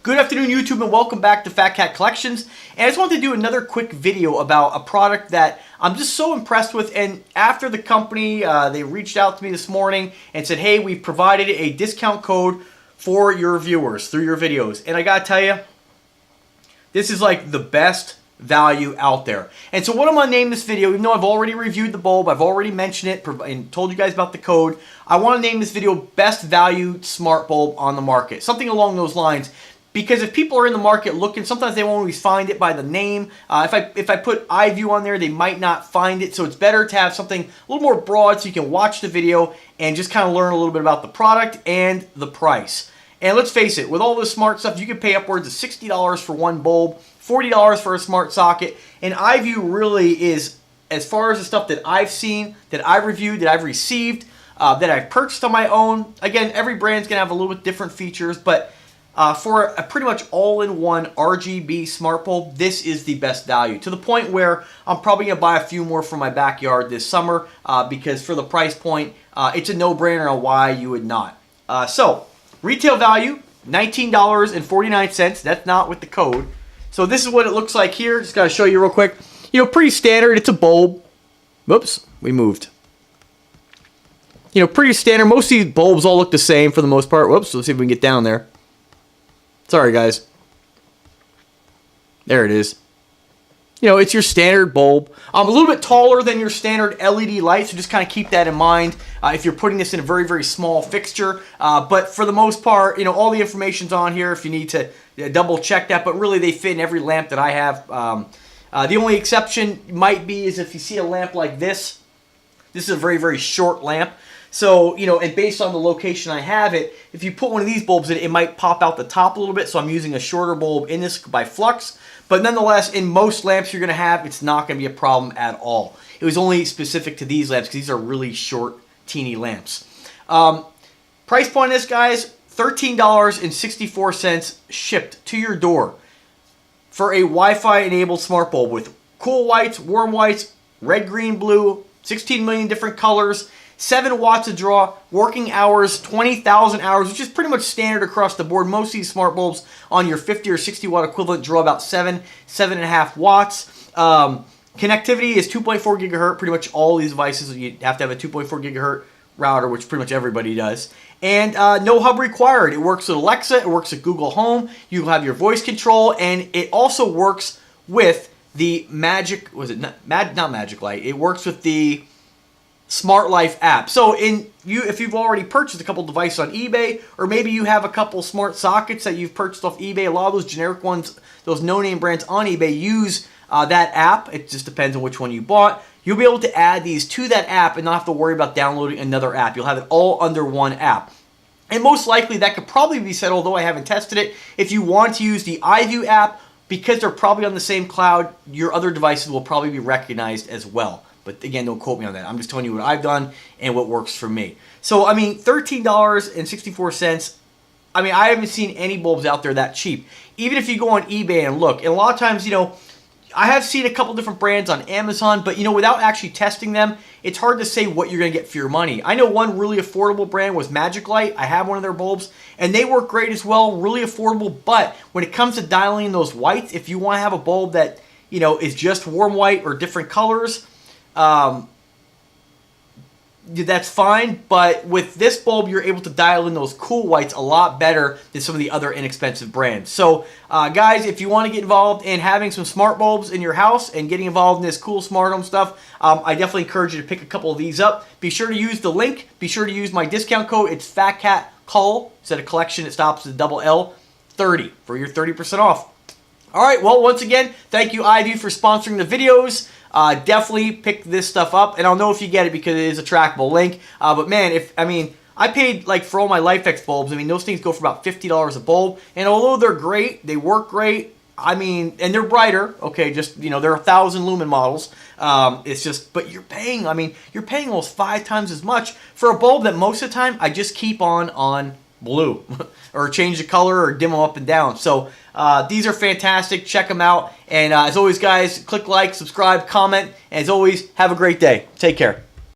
Good afternoon, YouTube, and welcome back to Fat Cat Collections. And I just wanted to do another quick video about a product that I'm just so impressed with. And after the company, they reached out to me this morning and said, hey, we've provided a discount code for your viewers through your videos. And I gotta tell you, this is like the best value out there. And so what I'm going to name this video, even though I've already reviewed the bulb, I've already mentioned it and told you guys about the code, I want to name this video Best Value Smart Bulb on the Market. Something along those lines. Because if people are in the market looking, sometimes they won't always find it by the name. If I put iView on there, they might not find it. So it's better to have something a little more broad so you can watch the video and just kind of learn a little bit about the product and the price. And let's face it, with all this smart stuff, you can pay upwards of $60 for one bulb, $40 for a smart socket. And iView really is, as far as the stuff that I've seen, that I've reviewed, that I've received, that I've purchased on my own. Again, every brand's going to have a little bit different features, but for a pretty much all-in-one RGB smart bulb, this is the best value. To the point where I'm probably going to buy a few more for my backyard this summer because for the price point, it's a no-brainer on why you would not. So, retail value, $19.49. That's not with the code. So this is what it looks like here. Just got to show you real quick. You know, pretty standard. It's a bulb. Whoops, we moved. You know, pretty standard. Most of these bulbs all look the same for the most part. Whoops, let's see if we can get down there. Sorry, guys. There it is. You know, it's your standard bulb. A little bit taller than your standard LED light, so just kind of keep that in mind if you're putting this in a very, very small fixture. But for the most part, you know, all the information's on here if you need to double check that. But really, they fit in every lamp that I have. The only exception might be is if you see a lamp like this. This is a very, very short lamp. So, you know, and based on the location I have it, if you put one of these bulbs in, it might pop out the top a little bit. So I'm using a shorter bulb in this by Flux. But nonetheless, in most lamps you're going to have, it's not going to be a problem at all. It was only specific to these lamps because these are really short, teeny lamps. Price point of this, guys, $13.64 shipped to your door for a Wi-Fi enabled smart bulb with cool whites, warm whites, red, green, blue, 16 million different colors. 7 watts of draw, working hours, 20,000 hours, which is pretty much standard across the board. Most of these smart bulbs on your 50 or 60 watt equivalent draw about 7.5 watts. Connectivity is 2.4 gigahertz. Pretty much all these devices, you have to have a 2.4 gigahertz router, which pretty much everybody does. And no hub required. It works with Alexa, it works with Google Home. You have your voice control, and it also works with the Magic, not Magic Light, it works with the Smart Life app. So if you've already purchased a couple devices on eBay, or maybe you have a couple smart sockets that you've purchased off eBay, a lot of those generic ones, those no-name brands on eBay use that app. It just depends on which one you bought. You'll be able to add these to that app and not have to worry about downloading another app. You'll have it all under one app. And most likely that could probably be said, although I haven't tested it, if you want to use the iView app, because they're probably on the same cloud, your other devices will probably be recognized as well. But again, don't quote me on that. I'm just telling you what I've done and what works for me. So, I mean, $13.64. I mean, I haven't seen any bulbs out there that cheap. Even if you go on eBay and look. And a lot of times, you know, I have seen a couple different brands on Amazon. But, you know, without actually testing them, it's hard to say what you're going to get for your money. I know one really affordable brand was Magic Light. I have one of their bulbs. And they work great as well. Really affordable. But when it comes to dialing in those whites, if you want to have a bulb that, you know, is just warm white or different colors, that's fine, but with this bulb you're able to dial in those cool whites a lot better than some of the other inexpensive brands. So guys, if you want to get involved in having some smart bulbs in your house and getting involved in this cool smart home stuff, I definitely encourage you to pick a couple of these up. Be sure to use the link. Be sure to use my discount code. It's FATCATCUL. Instead of collection, it stops at double L, 30 for your 30% off. Alright, well, once again, thank you iView for sponsoring the videos. Definitely pick this stuff up, and I'll know if you get it because it is a trackable link. But man, I paid like for all my LifeX bulbs. I mean, those things go for about $50 a bulb, and although they're great, they work great. I mean, and they're brighter. Okay, just you know, they're 1,000 lumen models. It's just, but you're paying. I mean, you're paying almost 5 times as much for a bulb that most of the time I just keep on blue or change the color or dim them up and down. So these are fantastic. Check them out. And as always, guys, click like, subscribe, comment. And as always, have a great day. Take care.